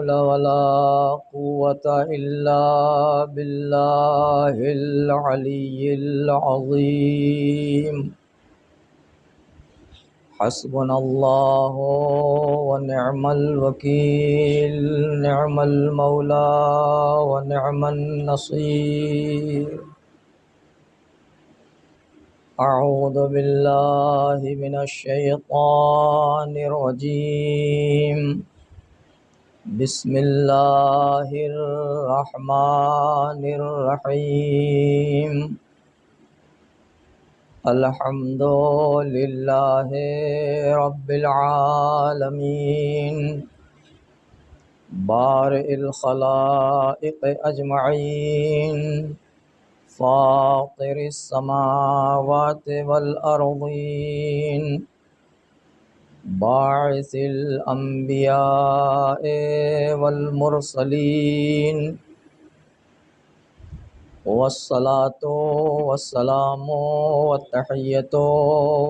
حول ولا قوة إلا بالله العلي العظيم حسبنا الله ونعم الوكيل نعم المولى ونعم النصير أعوذ بالله من الشيطان الرجيم بسم الله الرحمن الرحيم الحمد لله رب العالمين بارئ الخلائق أجمعين فاطر السماوات والأرضين باعث الأنبياء والمرسلين والصلاة والسلام والتحية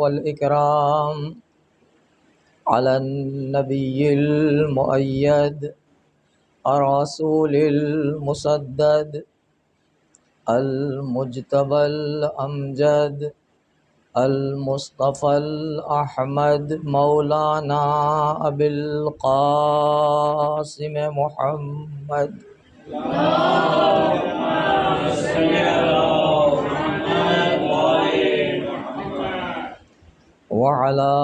والإكرام على النبي المؤيد الرسول المسدد المجتبى الأمجد المصطفى الأحمد مولانا أبي القاسم محمد وعلى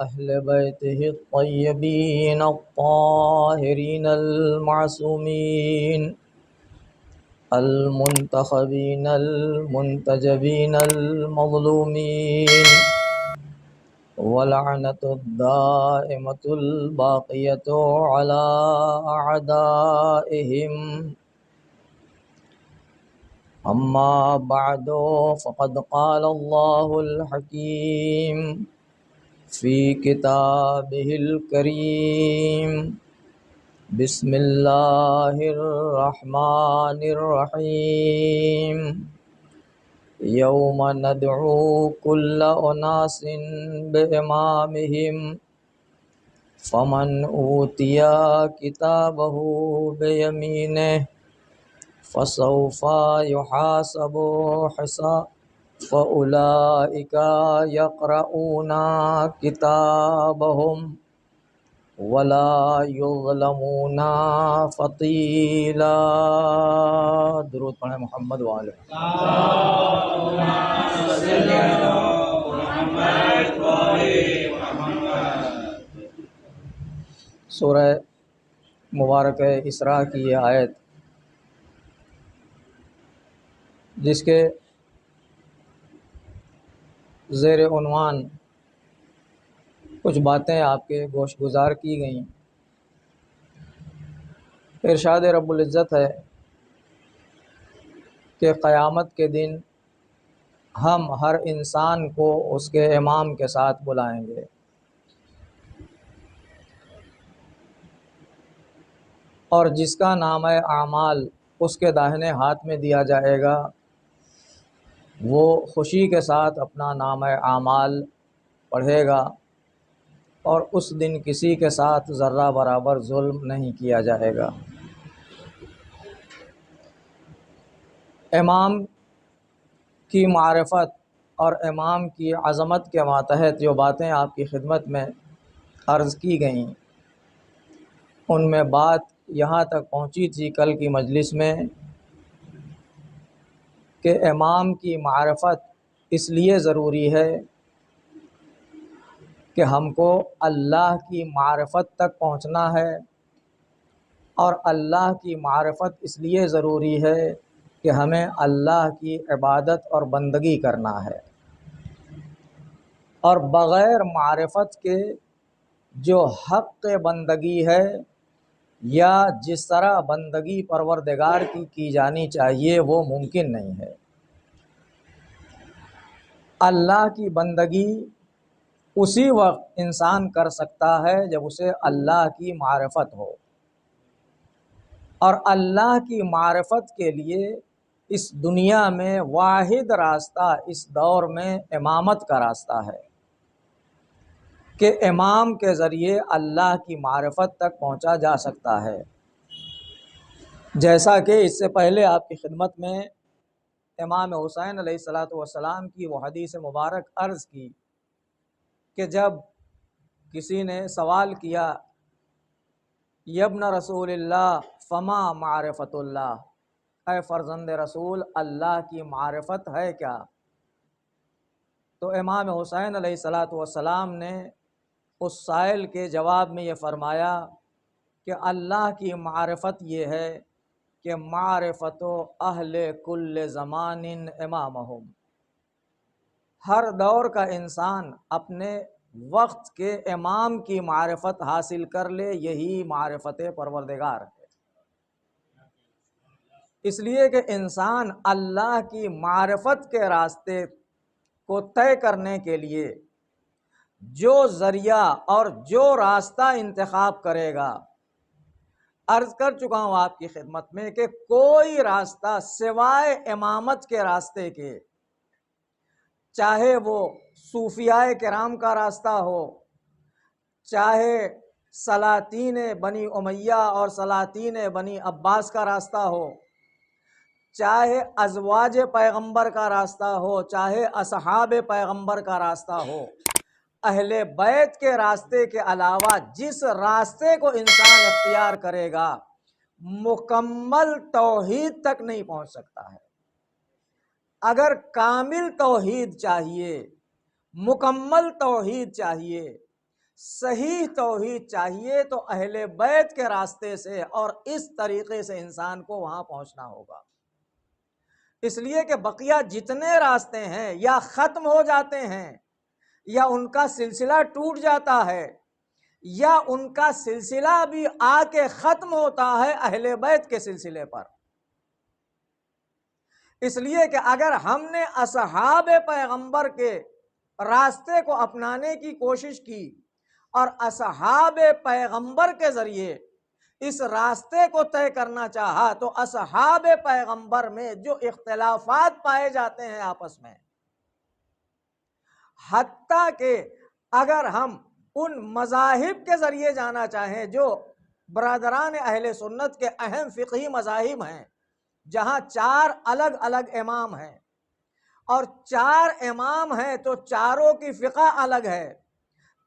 أهل بيته الطيبين الطاهرين المعصومين المنتخبين المنتجبين المظلومين ولعنة الدائمة الباقية على أعدائهم أما بعد فقد قال الله الحكيم في كتابه الكريم بسم الله الرحمن الرحيم يوم ندعو كل أناس بإمامهم فمن أوتي كتابه بيمينه فسوف يحاسب حسابا فأولئك يقرؤون كتابهم ولا يظلمون فتیلا۔ درود پڑھیں محمد والے۔ سورہ مبارکہ اسراء کی یہ آیت جس کے زیر عنوان کچھ باتیں آپ کے گوش گزار کی گئیں۔ ارشاد رب العزت ہے کہ قیامت کے دن ہم ہر انسان کو اس کے امام کے ساتھ بلائیں گے، اور جس کا نامہ اعمال اس کے داہنے ہاتھ میں دیا جائے گا وہ خوشی کے ساتھ اپنا نامہ اعمال پڑھے گا، اور اس دن کسی کے ساتھ ذرہ برابر ظلم نہیں کیا جائے گا۔ امام کی معرفت اور امام کی عظمت کے ماتحت جو باتیں آپ کی خدمت میں عرض کی گئیں، ان میں بات یہاں تک پہنچی تھی کل کی مجلس میں کہ امام کی معرفت اس لیے ضروری ہے کہ ہم کو اللہ کی معرفت تک پہنچنا ہے، اور اللہ کی معرفت اس لیے ضروری ہے کہ ہمیں اللہ کی عبادت اور بندگی کرنا ہے، اور بغیر معرفت کے جو حق بندگی ہے یا جس طرح بندگی پروردگار کی جانی چاہیے وہ ممکن نہیں ہے۔ اللہ کی بندگی اسی وقت انسان کر سکتا ہے جب اسے اللہ کی معرفت ہو، اور اللہ کی معرفت کے لیے اس دنیا میں واحد راستہ اس دور میں امامت کا راستہ ہے کہ امام کے ذریعے اللہ کی معرفت تک پہنچا جا سکتا ہے۔ جیسا کہ اس سے پہلے آپ کی خدمت میں امام حسین علیہ الصلوۃ والسلام کی وہ حدیث مبارک عرض کی کہ جب کسی نے سوال کیا یبن رسول اللہ فما معرفت اللہ، اے فرزند رسول اللہ کی معرفت ہے کیا؟ تو امام حسین علیہ الصلوۃ والسلام نے اس سائل کے جواب میں یہ فرمایا کہ اللہ کی معرفت یہ ہے کہ معرفت و اہل کل زمان امامہم، ہر دور کا انسان اپنے وقت کے امام کی معرفت حاصل کر لے، یہی معرفت پروردگار ہے۔ اس لیے کہ انسان اللہ کی معرفت کے راستے کو طے کرنے کے لیے جو ذریعہ اور جو راستہ انتخاب کرے گا، عرض کر چکا ہوں آپ کی خدمت میں کہ کوئی راستہ سوائے امامت کے راستے کے، چاہے وہ صوفیاء کرام کا راستہ ہو، چاہے سلاطین بنی امیہ اور سلاطین بنی عباس کا راستہ ہو، چاہے ازواج پیغمبر کا راستہ ہو، چاہے اصحاب پیغمبر کا راستہ ہو، اہل بیت کے راستے کے علاوہ جس راستے کو انسان اختیار کرے گا مکمل توحید تک نہیں پہنچ سکتا ہے۔ اگر کامل توحید چاہیے، مکمل توحید چاہیے، صحیح توحید چاہیے تو اہل بیت کے راستے سے اور اس طریقے سے انسان کو وہاں پہنچنا ہوگا۔ اس لیے کہ بقیہ جتنے راستے ہیں یا ختم ہو جاتے ہیں یا ان کا سلسلہ ٹوٹ جاتا ہے یا ان کا سلسلہ بھی آ کے ختم ہوتا ہے اہل بیت کے سلسلے پر۔ اس لیے کہ اگر ہم نے اصحاب پیغمبر کے راستے کو اپنانے کی کوشش کی اور اصحاب پیغمبر کے ذریعے اس راستے کو طے کرنا چاہا تو اصحاب پیغمبر میں جو اختلافات پائے جاتے ہیں آپس میں، حتیٰ کہ اگر ہم ان مذاہب کے ذریعے جانا چاہیں جو برادران اہل سنت کے اہم فقہی مذاہب ہیں، جہاں 4 الگ الگ امام ہیں اور 4 امام ہیں تو چاروں کی فقہ الگ ہے،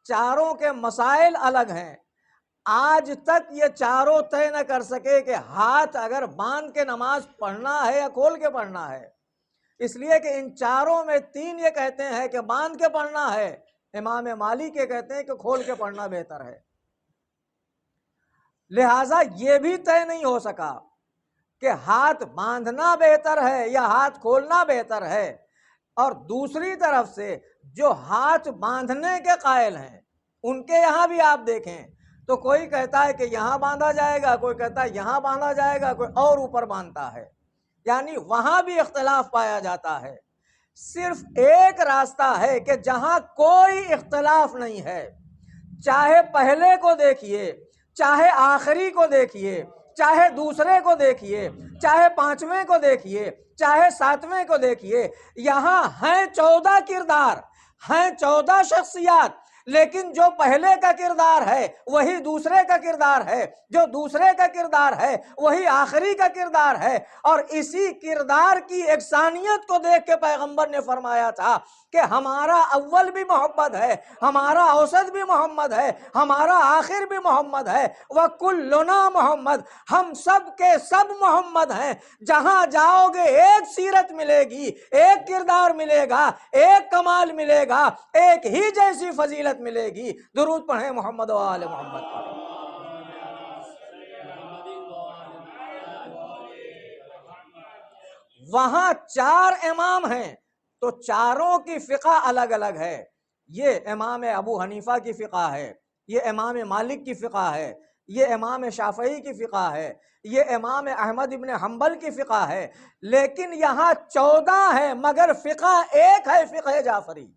چاروں کے مسائل الگ ہیں، آج تک یہ چاروں طے نہ کر سکے کہ ہاتھ اگر باندھ کے نماز پڑھنا ہے یا کھول کے پڑھنا ہے۔ اس لیے کہ ان چاروں میں 3 یہ کہتے ہیں کہ باندھ کے پڑھنا ہے، امام مالک یہ کہتے ہیں کہ کھول کے پڑھنا بہتر ہے۔ لہٰذا یہ بھی طے نہیں ہو سکا کہ ہاتھ باندھنا بہتر ہے یا ہاتھ کھولنا بہتر ہے، اور دوسری طرف سے جو ہاتھ باندھنے کے قائل ہیں ان کے یہاں بھی آپ دیکھیں تو کوئی کہتا ہے کہ یہاں باندھا جائے گا، کوئی کہتا ہے یہاں باندھا جائے گا، کوئی اور اوپر باندھتا ہے، یعنی وہاں بھی اختلاف پایا جاتا ہے۔ صرف ایک راستہ ہے کہ جہاں کوئی اختلاف نہیں ہے، چاہے پہلے کو دیکھیے، چاہے آخری کو دیکھیے، چاہے دوسرے کو دیکھیے، چاہے 5ویں کو دیکھیے، چاہے 7ویں کو دیکھیے، یہاں ہیں 14 کردار، ہیں 14 شخصیات، لیکن جو پہلے کا کردار ہے وہی دوسرے کا کردار ہے، جو دوسرے کا کردار ہے وہی آخری کا کردار ہے، اور اسی کردار کی یکسانیت کو دیکھ کے پیغمبر نے فرمایا تھا کہ ہمارا اول بھی محمد ہے، ہمارا اوسط بھی محمد ہے، ہمارا آخر بھی محمد ہے، وَكُلُّنَا محمد، ہم سب کے سب محمد ہیں۔ جہاں جاؤ گے ایک سیرت ملے گی، ایک کردار ملے گا، ایک کمال ملے گا، ایک ہی جیسی فضیلت ملے گی۔ درود پڑھیں محمد و آل محمد پر۔ وہاں 4 امام ہیں تو چاروں کی فقہ الگ الگ ہے۔ یہ امام ابو حنیفہ کی فقہ ہے، یہ امام مالک کی فقہ ہے، یہ امام شافعی کی فقہ ہے، یہ امام احمد ابن حنبل کی فقہ ہے، لیکن یہاں 14 ہے مگر فقہ ایک ہے، فقہ جعفری۔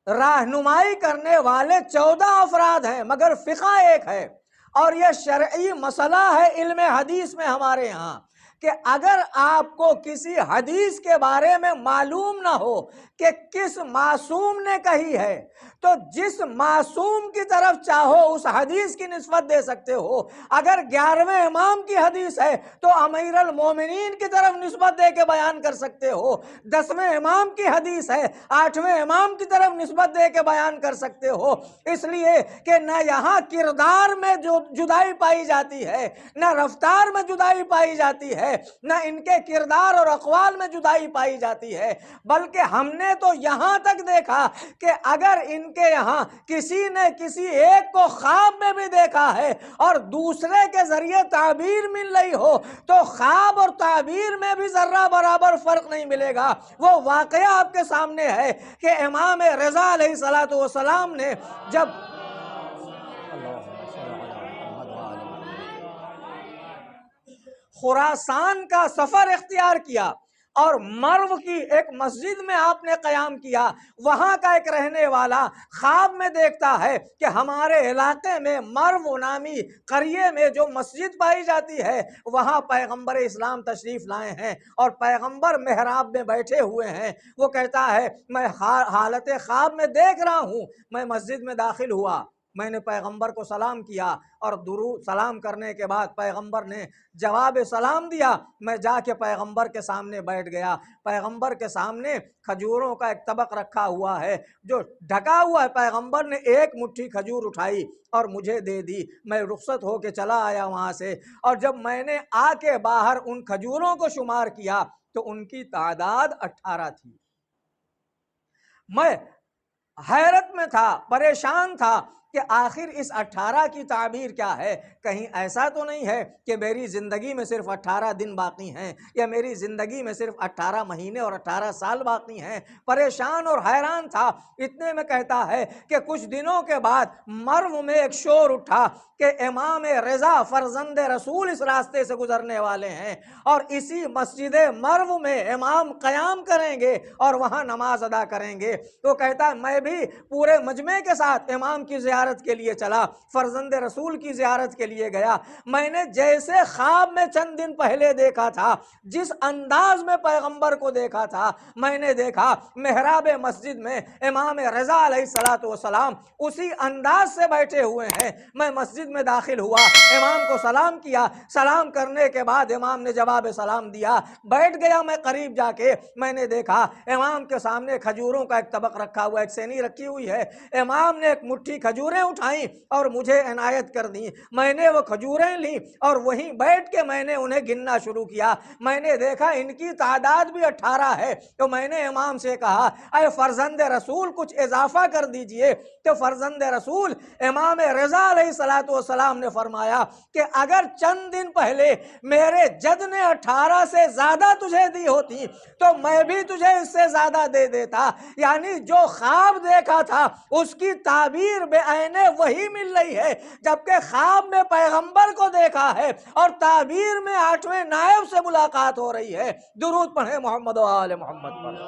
رہنمائی کرنے والے 14 افراد ہیں مگر فقہ ایک ہے، اور یہ شرعی مسئلہ ہے علم حدیث میں ہمارے ہاں کہ اگر آپ کو کسی حدیث کے بارے میں معلوم نہ ہو کہ کس معصوم نے کہی ہے تو جس معصوم کی طرف چاہو اس حدیث کی نسبت دے سکتے ہو۔ اگر 11ویں امام کی حدیث ہے تو امیر المومنین کی طرف نسبت دے کے بیان کر سکتے ہو۔ 10ویں امام کی حدیث ہے 8ویں امام کی طرف نسبت دے کے بیان کر سکتے ہو، اس لیے کہ نہ یہاں کردار میں جو جدائی پائی جاتی ہے، نہ رفتار میں جدائی پائی جاتی ہے، نہ ان کے کردار اور اقوال میں جدائی پائی جاتی ہے، بلکہ ہم نے تو یہاں تک دیکھا کہ اگر ان کے یہاں کسی نے کسی ایک کو خواب میں بھی دیکھا ہے اور دوسرے کے ذریعے تعبیر مل رہی ہو تو خواب اور تعبیر میں بھی ذرہ برابر فرق نہیں ملے گا۔ وہ واقعہ آپ کے سامنے ہے کہ امام رضا علیہ السلام نے جب خراسان کا سفر اختیار کیا اور مرو کی ایک مسجد میں آپ نے قیام کیا، وہاں کا ایک رہنے والا خواب میں دیکھتا ہے کہ ہمارے علاقے میں مرو نامی قریے میں جو مسجد پائی جاتی ہے وہاں پیغمبر اسلام تشریف لائے ہیں اور پیغمبر محراب میں بیٹھے ہوئے ہیں۔ وہ کہتا ہے میں حالت خواب میں دیکھ رہا ہوں، میں مسجد میں داخل ہوا، میں نے پیغمبر کو سلام کیا اور درود سلام کرنے کے بعد پیغمبر نے جواب سلام دیا، میں جا کے پیغمبر کے سامنے بیٹھ گیا۔ پیغمبر کے سامنے کھجوروں کا ایک طبق رکھا ہوا ہے جو ڈھکا ہوا ہے، پیغمبر نے ایک مٹھی کھجور اٹھائی اور مجھے دے دی، میں رخصت ہو کے چلا آیا وہاں سے، اور جب میں نے آ کے باہر ان کھجوروں کو شمار کیا تو ان کی تعداد 18 تھی۔ میں حیرت میں تھا، پریشان تھا کہ آخر اس 18 کی تعبیر کیا ہے؟ کہیں ایسا تو نہیں ہے کہ میری زندگی میں صرف 18 دن باقی ہیں یا میری زندگی میں صرف 18 مہینے اور 18 سال باقی ہیں؟ پریشان اور حیران تھا۔ اتنے میں کہتا ہے کہ کچھ دنوں کے بعد مرو میں ایک شور اٹھا کہ امام رضا فرزند رسول اس راستے سے گزرنے والے ہیں اور اسی مسجد مرو میں امام قیام کریں گے اور وہاں نماز ادا کریں گے۔ تو کہتا ہے میں بھی پورے مجمع کے ساتھ امام کی زیارت کے لیے چلا، فرزند رسول کی زیارت کے لیے گیا۔ میں نے جیسے خواب میں چند دن پہلے دیکھا تھا، جس انداز میں پیغمبر کو دیکھا تھا، میں نے دیکھا محراب مسجد میں امام رضا علیہ السلام اسی انداز سے بیٹھے ہوئے ہیں۔ میں مسجد میں داخل ہوا، امام کو سلام کیا، سلام کرنے کے بعد امام نے جواب سلام دیا، بیٹھ گیا۔ میں قریب جا کے میں نے دیکھا امام کے سامنے کھجوروں کا ایک طبق رکھا ہوا ہے، ایک سینی رکھی ہوئی ہے۔ امام نے ایک مٹھی کھجوریں اٹھائیں اور مجھے عنایت کر دیں۔ میں نے وہ کھجوریں لیں اور وہیں بیٹھ کے میں نے انہیں گننا شروع کیا۔ میں نے دیکھا ان کی تعداد بھی 18 ہے، تو میں نے امام سے کہا اے فرزند رسول کچھ اضافہ کر دیجئے۔ تو فرزند رسول امام رضا علیہ السلام نے فرمایا کہ اگر چند دن پہلے میرے جد نے 18 سے زیادہ تجھے دی ہوتی تو میں بھی تجھے اس سے زیادہ دے دیتا۔ یعنی جو خواب دیکھا تھا اس کی تعبیر بے عینے وہی مل رہی ہے، جبکہ خواب میں پیغمبر کو دیکھا ہے اور تعبیر میں 8ویں نائب سے ملاقات ہو رہی ہے۔ درود پڑھیں محمد و آل محمد پر۔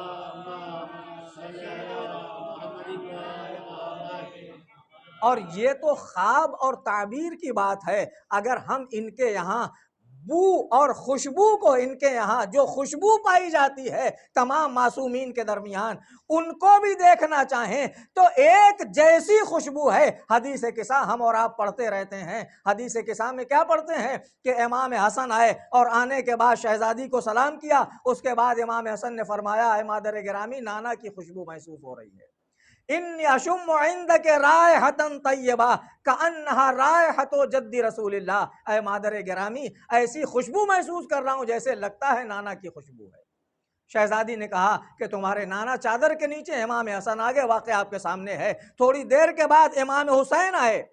اور یہ تو خواب اور تعبیر کی بات ہے، اگر ہم ان کے یہاں بو اور خوشبو کو، ان کے یہاں جو خوشبو پائی جاتی ہے تمام معصومین کے درمیان، ان کو بھی دیکھنا چاہیں تو ایک جیسی خوشبو ہے۔ حدیث قصہ ہم اور آپ پڑھتے رہتے ہیں، حدیث قصہ میں کیا پڑھتے ہیں کہ امام حسن آئے اور آنے کے بعد شہزادی کو سلام کیا، اس کے بعد امام حسن نے فرمایا اے مادر گرامی نانا کی خوشبو محسوس ہو رہی ہے، انی اشم عندک رائحۃ طیبہ کأنہا رائحۃ جد رسول اللہ، اے مادر گرامی ایسی خوشبو محسوس کر رہا ہوں جیسے لگتا ہے نانا کی خوشبو ہے۔ شہزادی نے کہا کہ تمہارے نانا چادر کے نیچے۔ امام حسن آگے واقعہ آپ کے سامنے ہے۔ تھوڑی دیر کے بعد امام حسین آئے۔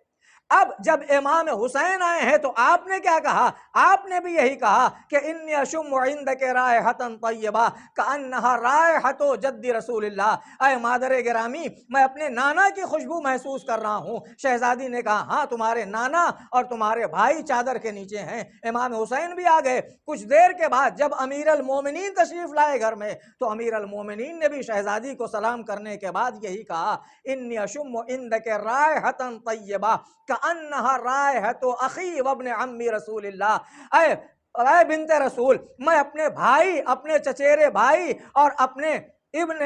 اب جب امام حسین آئے ہیں تو آپ نے کیا کہا؟ آپ نے بھی یہی کہا کہ انی اشم عندک رائحۃ طیبہ کأنہا رائحۃ جد رسول اللہ، اے مادر گرامی میں اپنے نانا کی خوشبو محسوس کر رہا ہوں۔ شہزادی نے کہا ہاں تمہارے نانا اور تمہارے بھائی چادر کے نیچے ہیں۔ امام حسین بھی آ گئے۔ کچھ دیر کے بعد جب امیر المومنین تشریف لائے گھر میں تو امیر المومنین نے بھی شہزادی کو سلام کرنے کے بعد یہی کہا انی اشم عندک رائحۃ طیبہ کأنہا رائحۃ اخی وابن عم رسول اللہ، اے اے بنت رسول، میں اپنے بھائی، اپنے چچیرے بھائی اور اپنے ابن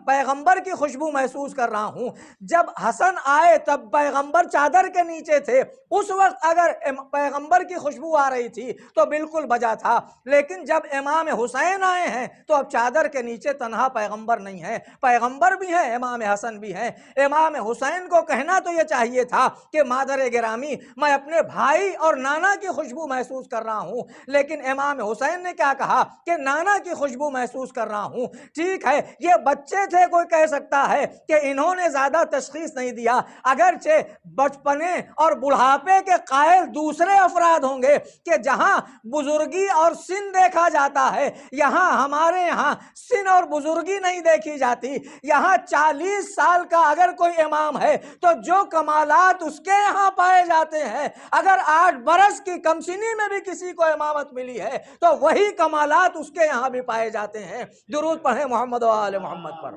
پیغمبر کی خوشبو محسوس کر رہا ہوں۔ جب حسن آئے تب پیغمبر چادر کے نیچے تھے، اس وقت اگر پیغمبر کی خوشبو آ رہی تھی تو بالکل بجا تھا، لیکن جب امام حسین آئے ہیں تو اب چادر کے نیچے تنہا پیغمبر نہیں ہے، پیغمبر بھی ہیں، امام حسن بھی ہیں۔ امام حسین کو کہنا تو یہ چاہیے تھا کہ مادر گرامی، میں اپنے بھائی اور نانا کی خوشبو محسوس کر رہا ہوں، لیکن امام حسین نے کیا کہا کہ نانا کی خوشبو محسوس کر رہا ہوں۔ ٹھیک ہے، یہ بچے تھے، کوئی کہہ سکتا ہے کہ انہوں نے زیادہ تشخیص نہیں دیا، اگرچہ بچپنے اور بڑھاپے کے قائل دوسرے افراد ہوں گے کہ جہاں بزرگی اور سن دیکھا جاتا ہے، یہاں ہمارے یہاں سن اور بزرگی نہیں دیکھی جاتی۔ یہاں 40 سال کا اگر کوئی امام ہے تو جو کمالات اس کے یہاں پائے جاتے ہیں، اگر 8 برس کی کم سنی میں بھی کسی کو امامت ملی ہے تو وہی کمالات اس کے یہاں بھی پائے جاتے ہیں۔ درود پڑھیں محمد و آل محمد پر۔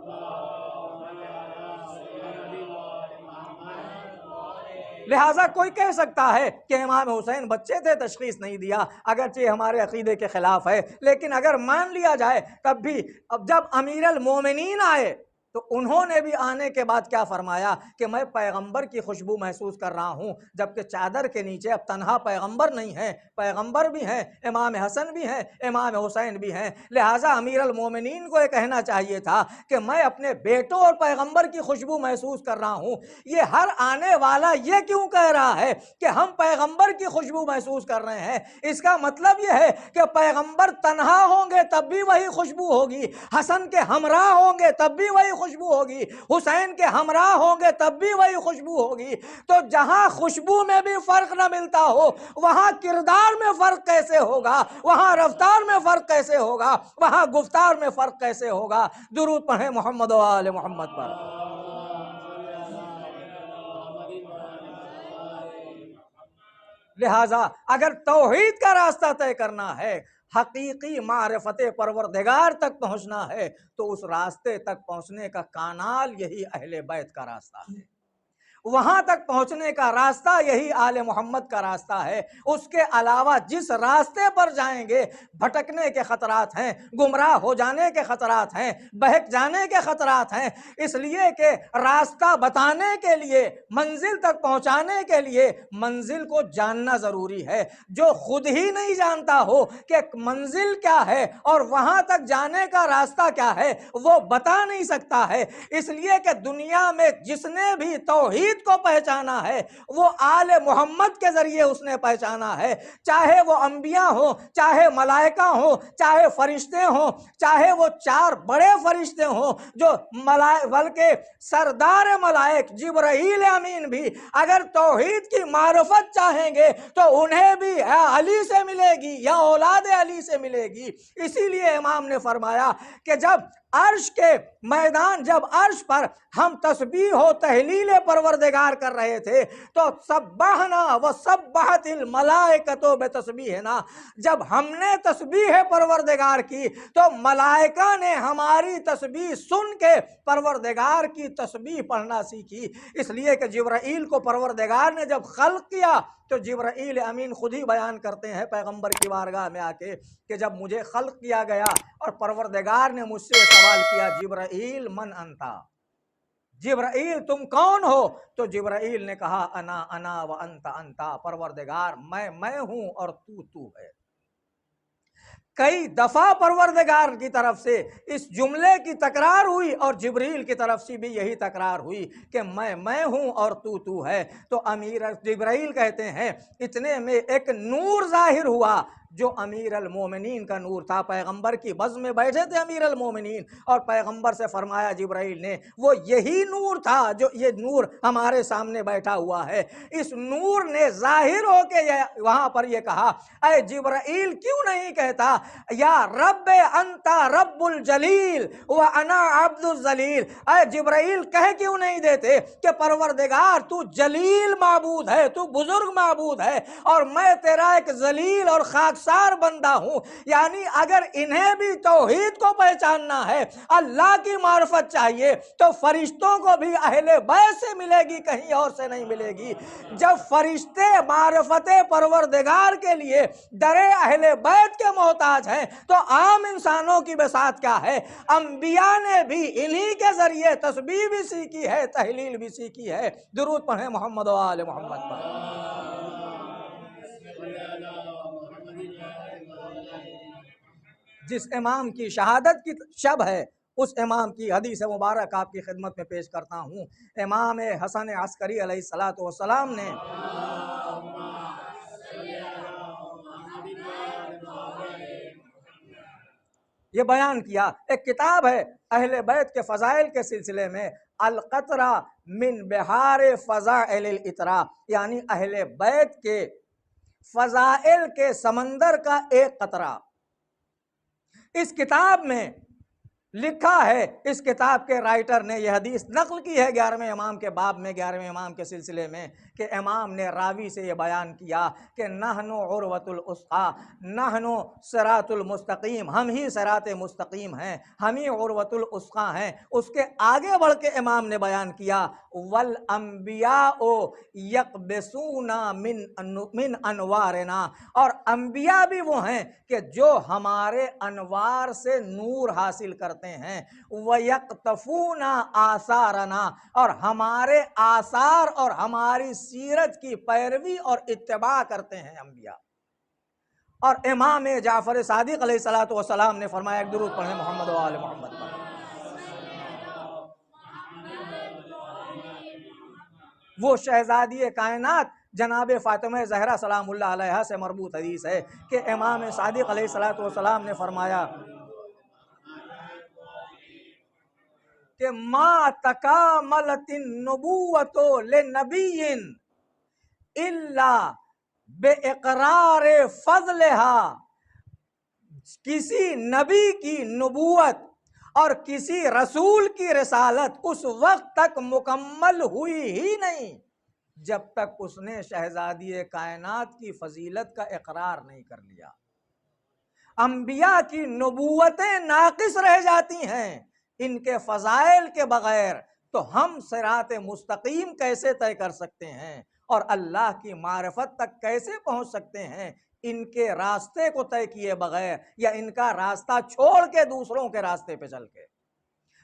لہٰذا کوئی کہہ سکتا ہے کہ امام حسین بچے تھے، تشخیص نہیں دیا، اگرچہ ہمارے عقیدے کے خلاف ہے، لیکن اگر مان لیا جائے تب بھی اب جب امیر المومنین آئے تو انہوں نے بھی آنے کے بعد کیا فرمایا کہ میں پیغمبر کی خوشبو محسوس کر رہا ہوں، جبکہ چادر کے نیچے اب تنہا پیغمبر نہیں ہے، پیغمبر بھی ہیں، امام حسن بھی ہیں، امام حسین بھی ہیں۔ لہٰذا امیر المومنین کو یہ کہنا چاہیے تھا کہ میں اپنے بیٹوں اور پیغمبر کی خوشبو محسوس کر رہا ہوں۔ یہ ہر آنے والا یہ کیوں کہہ رہا ہے کہ ہم پیغمبر کی خوشبو محسوس کر رہے ہیں؟ اس کا مطلب یہ ہے کہ پیغمبر تنہا ہوں گے تب بھی وہی خوشبو ہوگی، حسن کے ہمراہ ہوں گے تب بھی وہی خوشبو ہوگی، حسین کے ہمراہ ہوں گے تب بھی وہی خوشبو ہوگی۔ تو جہاں خوشبو میں بھی فرق نہ ملتا ہو، وہاں کردار میں فرق کیسے ہوگا؟ وہاں رفتار میں فرق کیسے ہوگا؟ وہاں گفتار میں فرق کیسے ہوگا؟ درود پڑھیں محمد و آل محمد پر۔ لہٰذا اگر توحید کا راستہ طے کرنا ہے، حقیقی معرفت پروردگار تک پہنچنا ہے، تو اس راستے تک پہنچنے کا کانال یہی اہل بیت کا راستہ ہے، وہاں تک پہنچنے کا راستہ یہی آل محمد کا راستہ ہے۔ اس کے علاوہ جس راستے پر جائیں گے بھٹکنے کے خطرات ہیں، گمراہ ہو جانے کے خطرات ہیں، بہک جانے کے خطرات ہیں، اس لیے کہ راستہ بتانے کے لیے، منزل تک پہنچانے کے لیے منزل کو جاننا ضروری ہے۔ جو خود ہی نہیں جانتا ہو کہ منزل کیا ہے اور وہاں تک جانے کا راستہ کیا ہے، وہ بتا نہیں سکتا ہے۔ اس لیے کہ دنیا میں جس نے بھی توحید کو پہچانا ہے وہ آل محمد کے ذریعے اس نے پہچانا ہے، چاہے وہ انبیاء ہوں، چاہے ملائکہ ہوں، چاہے فرشتے ہوں، چاہے وہ 4 بڑے فرشتے ہوں جو بلکہ سردار ملائک جبرائیل امین بھی اگر توحید کی معرفت چاہیں گے تو انہیں بھی علی سے ملے گی یا اولاد علی سے ملے گی۔ اسی لیے امام نے فرمایا کہ جب عرش کے میدان، جب عرش پر ہم تسبیح و تہلیل پروردگار کر رہے تھے تو سبحنا و سبحت الملائکۃ بتسبیحنا، جب ہم نے تسبیح پروردگار کی تو ملائکہ نے ہماری تسبیح سن کے پروردگار کی تسبیح پڑھنا سیکھی۔ اس لیے کہ جبرائیل کو پروردگار نے جب خلق کیا تو جبرائیل امین خود ہی بیان کرتے ہیں پیغمبر کی بارگاہ میں آ کے کہ جب مجھے خلق کیا گیا اور پروردگار نے مجھ سے سوال کیا جبرائیل من انتا، جبرائیل تم کون ہو؟ تو جبرائیل نے کہا انا و انتا انتا، پروردگار میں ہوں اور تو ہے۔ کئی دفعہ پروردگار کی طرف سے اس جملے کی تکرار ہوئی اور جبریل کی طرف سے بھی یہی تکرار ہوئی کہ میں ہوں اور تو ہے۔ تو امیر جبرائیل کہتے ہیں اتنے میں ایک نور ظاہر ہوا جو امیر المومنین کا نور تھا۔ پیغمبر کی بز میں بیٹھے تھے امیر المومنین اور پیغمبر سے فرمایا جبرائیل نے وہ یہی نور تھا جو یہ نور ہمارے سامنے بیٹھا ہوا ہے۔ اس نور نے ظاہر ہو کے وہاں پر یہ کہا اے جبرائیل کیوں نہیں کہتا یا رب انتا رب الجلیل وانا عبد الذلیل، اے جبرائیل کہہ کیوں نہیں دیتے کہ پروردگار تو جلیل معبود ہے، تو بزرگ معبود ہے اور میں تیرا ایک ذلیل اور خاک خاکسار بندہ ہوں۔ یعنی اگر انہیں بھی توحید کو پہچاننا ہے، اللہ کی معرفت چاہیے، تو فرشتوں کو بھی اہل بیت سے ملے گی، کہیں اور سے نہیں ملے گی۔ جب فرشتے معرفت پروردگار کے لیے در اہل بیت کے محتاج ہیں تو عام انسانوں کی بساط کیا ہے؟ انبیاء نے بھی انہی کے ذریعے تسبیح بھی سیکھی ہے، تحلیل بھی سیکھی ہے۔ درود پڑھیں محمد و آل محمد پر۔ جس امام کی شہادت کی شب ہے اس امام کی حدیث مبارک آپ کی خدمت میں پیش کرتا ہوں۔ امام حسن عسکری علیہ السلام نے یہ بیان کیا، ایک کتاب ہے اہل بیت کے فضائل کے سلسلے میں، القطرہ من بحار فضائل الاترا، یعنی اہل بیت کے فضائل کے سمندر کا ایک قطرہ۔ اس کتاب میں لکھا ہے، اس کتاب کے رائٹر نے یہ حدیث نقل کی ہے 11ویں امام کے باب میں، 11ویں امام کے سلسلے میں، کہ امام نے راوی سے یہ بیان کیا کہ نحنو عروۃ الوثقیٰ، نحنو صراط المستقیم، ہم ہی صراط مستقیم ہیں، ہم ہی عروۃ الوثقیٰ ہیں۔ اس کے آگے بڑھ کے امام نے بیان کیا والانبیاء یقبسون من انوارنا، اور انبیاء بھی وہ ہیں کہ جو ہمارے انوار سے نور حاصل کرتے ہیں، وَيَقْتَفُونَ آثَارَنَا، اور ہمارے آثار اور ہماری سیرت کی پیروی اور اتباع کرتے ہیں انبیاء۔ اور امام جعفر صادق علیہ السلام نے فرمایا، ایک درود پڑھیں محمد و آل محمد پر۔ وہ شہزادی کائنات جناب فاطمہ زہرا سلام اللہ علیہا سے مربوط حدیث ہے کہ امام صادق علیہ السلام نے فرمایا کہ ما تکاملت النبوۃ لنبی الا باقرار فضلها، کسی نبی کی نبوت اور کسی رسول کی رسالت اس وقت تک مکمل ہوئی ہی نہیں جب تک اس نے شہزادی کائنات کی فضیلت کا اقرار نہیں کر لیا۔ انبیاء کی نبوتیں ناقص رہ جاتی ہیں ان کے فضائل کے بغیر، تو ہم صراط مستقیم کیسے طے کر سکتے ہیں اور اللہ کی معرفت تک کیسے پہنچ سکتے ہیں ان کے راستے کو طے کیے بغیر، یا ان کا راستہ چھوڑ کے دوسروں کے راستے پہ چل کے۔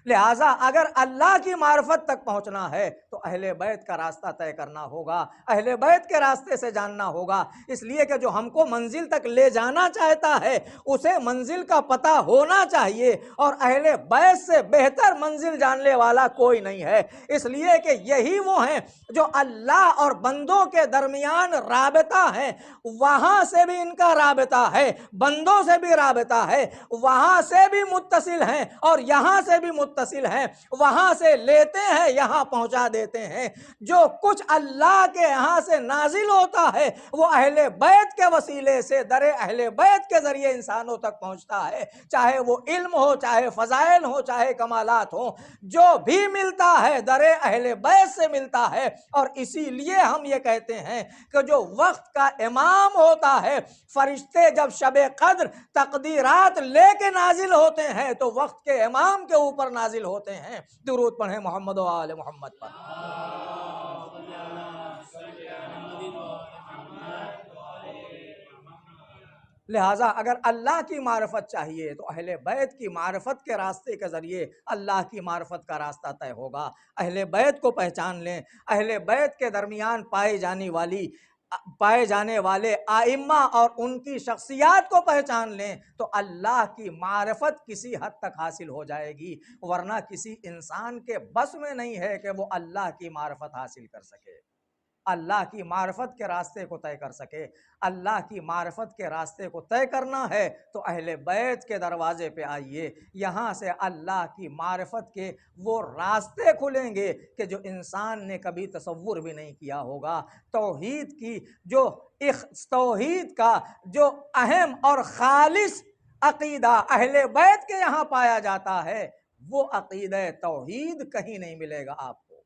لہٰذا اگر اللہ کی معرفت تک پہنچنا ہے تو اہل بیت کا راستہ طے کرنا ہوگا، اہل بیت کے راستے سے جاننا ہوگا، اس لیے کہ جو ہم کو منزل تک لے جانا چاہتا ہے اسے منزل کا پتہ ہونا چاہیے، اور اہل بیت سے بہتر منزل جاننے والا کوئی نہیں ہے، اس لیے کہ یہی وہ ہیں جو اللہ اور بندوں کے درمیان رابطہ ہیں۔ وہاں سے بھی ان کا رابطہ ہے، بندوں سے بھی رابطہ ہے، وہاں سے بھی متصل ہیں اور یہاں سے بھی متصل ہیں، وہاں سے لیتے ہیں یہاں پہنچا دیتے ہیں۔ جو کچھ اللہ کے یہاں سے نازل ہوتا ہے وہ اہل بیت کے وسیلے سے در اہل بیت کے ذریعے انسانوں تک پہنچتا ہے، چاہے وہ علم ہو، چاہے فضائل ہو، چاہے کمالات ہوں، جو بھی ملتا ہے در اہل بیت سے ملتا ہے۔ اور اسی لیے ہم یہ کہتے ہیں کہ جو وقت کا امام ہوتا ہے، فرشتے جب شب قدر تقدیرات لے کے نازل ہوتے ہیں تو وقت کے امام کے اوپر نازل ہوتے ہیں۔ درود پڑھیں محمد و آل محمد پر۔ لہٰذا اگر اللہ کی معرفت چاہیے تو اہل بیت کی معرفت کے راستے کے ذریعے اللہ کی معرفت کا راستہ طے ہوگا۔ اہل بیت کو پہچان لیں، اہل بیت کے درمیان پائے جانے والے ائمہ اور ان کی شخصیات کو پہچان لیں تو اللہ کی معرفت کسی حد تک حاصل ہو جائے گی، ورنہ کسی انسان کے بس میں نہیں ہے کہ وہ اللہ کی معرفت حاصل کر سکے، اللہ کی معرفت کے راستے کو طے کر سکے۔ اللہ کی معرفت کے راستے کو طے کرنا ہے تو اہل بیت کے دروازے پہ آئیے، یہاں سے اللہ کی معرفت کے وہ راستے کھلیں گے کہ جو انسان نے کبھی تصور بھی نہیں کیا ہوگا۔ توحید کا جو اہم اور خالص عقیدہ اہل بیت کے یہاں پایا جاتا ہے وہ عقیدہ توحید کہیں نہیں ملے گا آپ کو،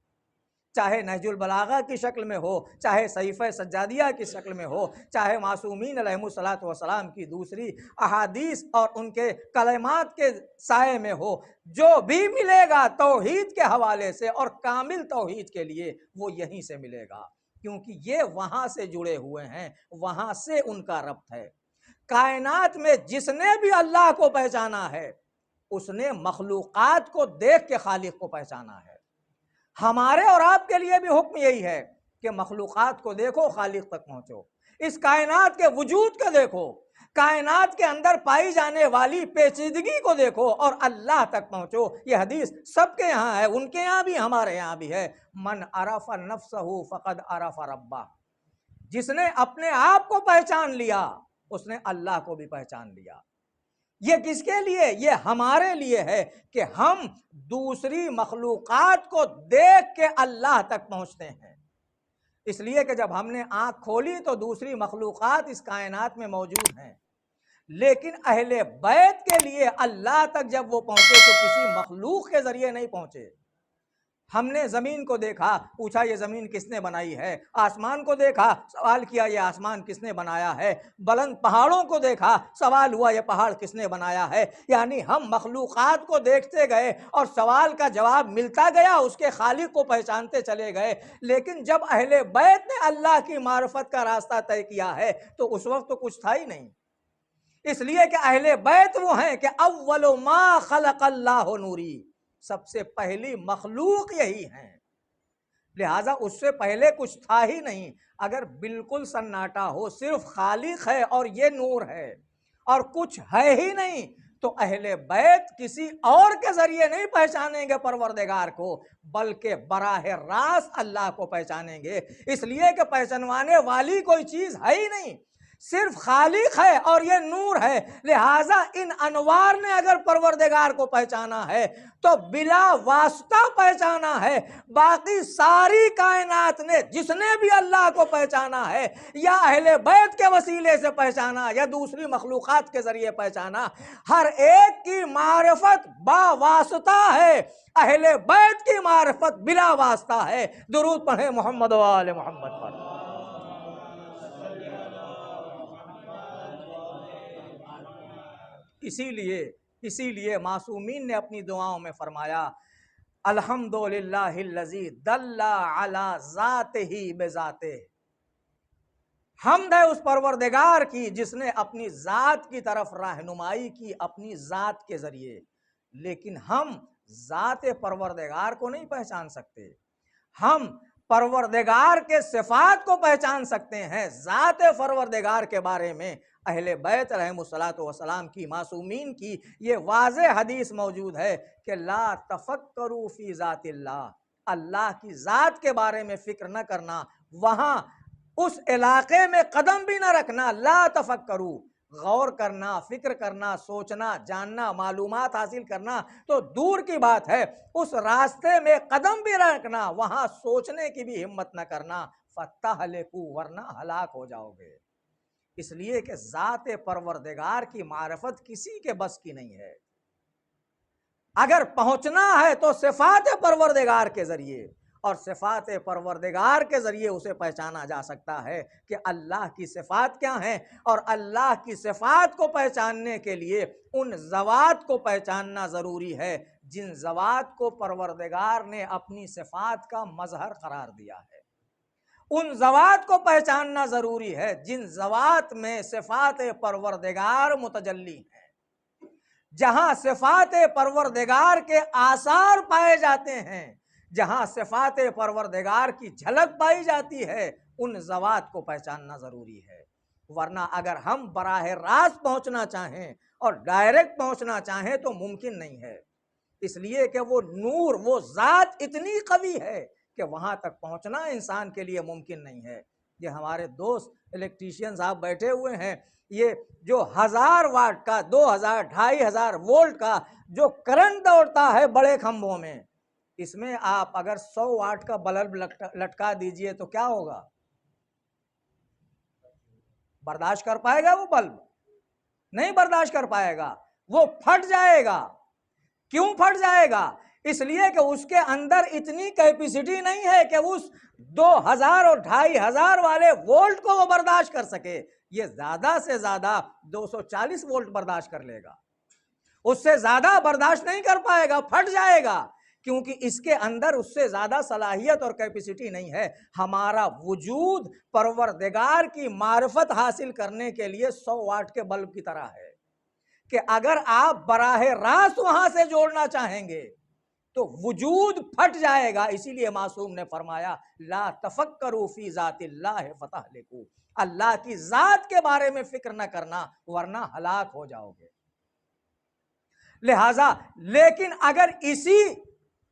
چاہے نہج البلاغہ کی شکل میں ہو، چاہے صحیفہ سجادیہ کی شکل میں ہو، چاہے معصومین علیہم الصلاۃ والسلام کی دوسری احادیث اور ان کے کلمات کے سائے میں ہو، جو بھی ملے گا توحید کے حوالے سے اور کامل توحید کے لیے وہ یہیں سے ملے گا، کیونکہ یہ وہاں سے جڑے ہوئے ہیں، وہاں سے ان کا ربط ہے۔ کائنات میں جس نے بھی اللہ کو پہچانا ہے اس نے مخلوقات کو دیکھ کے خالق کو پہچانا ہے۔ ہمارے اور آپ کے لیے بھی حکم یہی ہے کہ مخلوقات کو دیکھو، خالق تک پہنچو، اس کائنات کے وجود کو دیکھو، کائنات کے اندر پائی جانے والی پیچیدگی کو دیکھو اور اللہ تک پہنچو۔ یہ حدیث سب کے یہاں ہے، ان کے یہاں بھی ہمارے یہاں بھی ہے، من عرف نفسہ فقد عرف ربہ، جس نے اپنے آپ کو پہچان لیا اس نے اللہ کو بھی پہچان لیا۔ یہ کس کے لیے؟ یہ ہمارے لیے ہے کہ ہم دوسری مخلوقات کو دیکھ کے اللہ تک پہنچتے ہیں۔ اس لیے کہ جب ہم نے آنکھ کھولی تو دوسری مخلوقات اس کائنات میں موجود ہیں، لیکن اہل بیت کے لیے اللہ تک جب وہ پہنچے تو کسی مخلوق کے ذریعے نہیں پہنچے۔ ہم نے زمین کو دیکھا، پوچھا یہ زمین کس نے بنائی ہے، آسمان کو دیکھا، سوال کیا یہ آسمان کس نے بنایا ہے، بلند پہاڑوں کو دیکھا، سوال ہوا یہ پہاڑ کس نے بنایا ہے۔ یعنی ہم مخلوقات کو دیکھتے گئے اور سوال کا جواب ملتا گیا، اس کے خالق کو پہچانتے چلے گئے۔ لیکن جب اہل بیت نے اللہ کی معرفت کا راستہ طے کیا ہے تو اس وقت تو کچھ تھا ہی نہیں، اس لیے کہ اہل بیت وہ ہیں کہ اول ما خلق اللہ نوری، سب سے پہلی مخلوق یہی ہیں، لہذا اس سے پہلے کچھ تھا ہی نہیں۔ اگر بالکل سناٹا ہو، صرف خالق ہے اور یہ نور ہے اور کچھ ہے ہی نہیں، تو اہل بیت کسی اور کے ذریعے نہیں پہچانیں گے پروردگار کو، بلکہ براہ راست اللہ کو پہچانیں گے، اس لیے کہ پہچانوانے والی کوئی چیز ہے ہی نہیں، صرف خالق ہے اور یہ نور ہے۔ لہٰذا ان انوار نے اگر پروردگار کو پہچانا ہے تو بلا واسطہ پہچانا ہے۔ باقی ساری کائنات نے جس نے بھی اللہ کو پہچانا ہے، یا اہل بیت کے وسیلے سے پہچانا یا دوسری مخلوقات کے ذریعے پہچانا، ہر ایک کی معرفت با واسطہ ہے، اہل بیت کی معرفت بلا واسطہ ہے۔ درود پڑھیں محمد و آل محمد پر۔ اسی لیے معصومین نے اپنی دعاؤں میں فرمایا الحمدللہ الذی دل علی ذاتہ بذاتہ، حمد ہے اس پروردگار کی جس نے اپنی ذات کی طرف رہنمائی کی اپنی ذات کے ذریعے۔ لیکن ہم ذات پروردگار کو نہیں پہچان سکتے، ہم پروردگار کے صفات کو پہچان سکتے ہیں، ذات پروردگار کے بارے میں اہل بیت علیہم الصلاۃ والسلام کی، معصومین کی یہ واضح حدیث موجود ہے کہ لا تفکروا فی ذات اللہ، اللہ کی ذات کے بارے میں فکر نہ کرنا، وہاں اس علاقے میں قدم بھی نہ رکھنا، لا تفکروا، غور کرنا، فکر کرنا، سوچنا، جاننا، معلومات حاصل کرنا تو دور کی بات ہے، اس راستے میں قدم بھی رکھنا، وہاں سوچنے کی بھی ہمت نہ کرنا، فتہلکوا، ورنہ ہلاک ہو جاؤ گے۔ اس لیے کہ ذات پروردگار کی معرفت کسی کے بس کی نہیں ہے، اگر پہنچنا ہے تو صفات پروردگار کے ذریعے، اور صفات پروردگار کے ذریعے اسے پہچانا جا سکتا ہے کہ اللہ کی صفات کیا ہیں، اور اللہ کی صفات کو پہچاننے کے لیے ان ذوات کو پہچاننا ضروری ہے جن ذوات کو پروردگار نے اپنی صفات کا مظہر قرار دیا ہے، ان ذوات کو پہچاننا ضروری ہے جن ذوات میں صفات پروردگار متجلی ہیں، جہاں صفات پروردگار کے آثار پائے جاتے ہیں، جہاں صفات پروردگار کی جھلک پائی جاتی ہے، ان ذوات کو پہچاننا ضروری ہے۔ ورنہ اگر ہم براہ راست پہنچنا چاہیں اور ڈائریکٹ پہنچنا چاہیں تو ممکن نہیں ہے، اس لیے کہ وہ نور، وہ ذات اتنی قوی ہے کہ وہاں تک پہنچنا انسان کے لیے ممکن نہیں ہے۔ یہ ہمارے دوست الیکٹریشین صاحب بیٹھے ہوئے ہیں، یہ جو 1000 واٹ کا، 2000 2500 وولٹ کا جو کرنٹ دوڑتا ہے بڑے کھمبوں میں، اس میں آپ اگر 100 واٹ کا بلب لٹکا دیجئے تو کیا ہوگا؟ برداشت کر پائے گا وہ بلب؟ نہیں برداشت کر پائے گا، وہ پھٹ جائے گا۔ کیوں پھٹ جائے گا؟ اس لیے کہ اس کے اندر اتنی کیپیسٹی نہیں ہے کہ اس 2000 اور 2500 والے وولٹ کو وہ برداشت کر سکے. یہ زیادہ سے زیادہ 240 وولٹ برداشت کر لے گا، اس سے زیادہ برداشت نہیں کر پائے گا، پھٹ جائے گا، کیونکہ اس کے اندر اس سے زیادہ صلاحیت اور کیپیسٹی نہیں ہے. ہمارا وجود پروردگار کی معرفت حاصل کرنے کے لیے 100 واٹ کے بلب کی طرح ہے کہ اگر آپ براہ راست وہاں سے جوڑنا چاہیں گے تو وجود پھٹ جائے گا. اسی لیے معصوم نے فرمایا لا تفکروا فی ذات اللہ فتہلکوا، اللہ کی ذات کے بارے میں فکر نہ کرنا ورنہ ہلاک ہو جاؤ گے. لہذا لیکن اگر اسی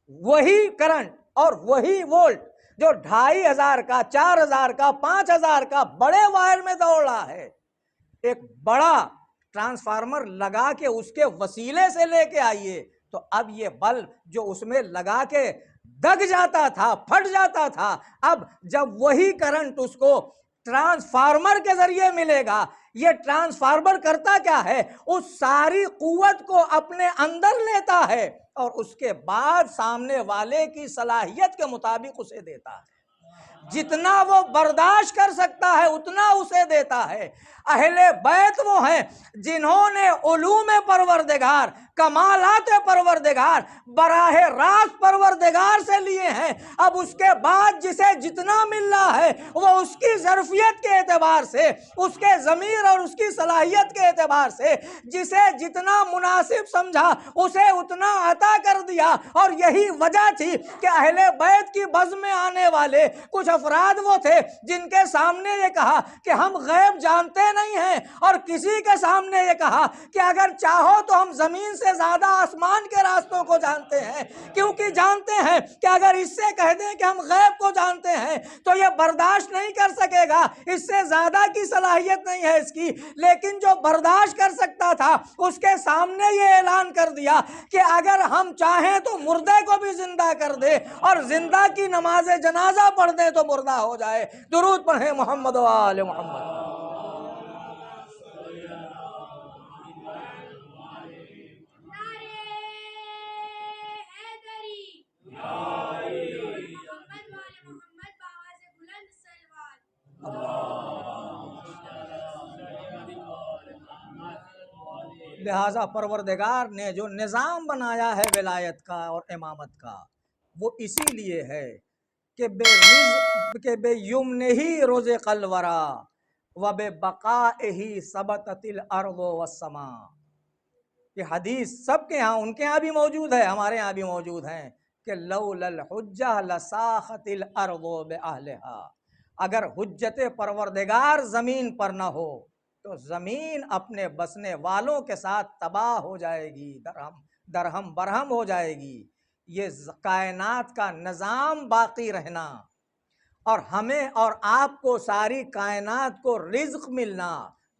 وہی کرنٹ اور وہی وولٹ جو 2500 کا، 4000 کا، 5000 کا بڑے وائر میں دوڑ رہا ہے، ایک بڑا ٹرانسفارمر لگا کے اس کے وسیلے سے لے کے آئیے تو اب یہ بلب جو اس میں لگا کے دگ جاتا تھا، پھٹ جاتا تھا، اب جب وہی کرنٹ اس کو ٹرانسفارمر کے ذریعے ملے گا، یہ ٹرانسفارمر کرتا کیا ہے؟ اس ساری قوت کو اپنے اندر لیتا ہے اور اس کے بعد سامنے والے کی صلاحیت کے مطابق اسے دیتا ہے. جتنا وہ برداشت کر سکتا ہے اتنا اسے دیتا ہے. اہل بیت وہ ہیں جنہوں نے علوم پروردگار، کمالات پروردگار براہ راست پروردگار سے لیے ہیں. اب اس کے بعد جسے جتنا مل رہا ہے وہ اس کی ظرفیت کے اعتبار سے، اس کے ضمیر اور اس کی صلاحیت کے اعتبار سے جسے جتنا مناسب سمجھا اسے اتنا عطا کر دیا. اور یہی وجہ تھی کہ اہل بیت کی بزم میں آنے والے کچھ افراد وہ تھے جن کے سامنے یہ کہا کہ ہم غیب جانتے نہیں ہیں، اور کسی کے سامنے یہ کہا کہ اگر چاہو تو ہم زمین سے زیادہ آسمان کے راستوں کو جانتے ہیں، کیونکہ جانتے ہیں کہ اگر اس سے کہہ دیں کہ ہم غیب کو جانتے ہیں تو یہ برداشت نہیں کر سکے گا، اس سے زیادہ کی صلاحیت نہیں ہے اس کی. لیکن جو برداشت کر سکتا تھا اس کے سامنے یہ اعلان کر دیا کہ اگر ہم چاہیں تو مردے کو بھی زندہ کر دے اور زندہ کی نماز جنازہ پڑھ دیں تو مردہ ہو جائے. درود پڑھیں محمد و آل محمد. لہذا پروردگار نے جو نظام بنایا ہے ولایت کا اور امامت کا وہ اسی لیے ہے کہ بے یمنہی رزق الورا و بے بقائہی ثبتت الارض والسماء. یہ حدیث سب کے ہاں، ان کے ہاں بھی موجود ہے، ہمارے ہاں بھی موجود ہیں کہ لولا الحجہ لساخت الارض باہلہا. اگر حجت پروردگار زمین پر نہ ہو تو زمین اپنے بسنے والوں کے ساتھ تباہ ہو جائے گی، درہم برہم ہو جائے گی. یہ کائنات کا نظام باقی رہنا اور ہمیں اور آپ کو ساری کائنات کو رزق ملنا،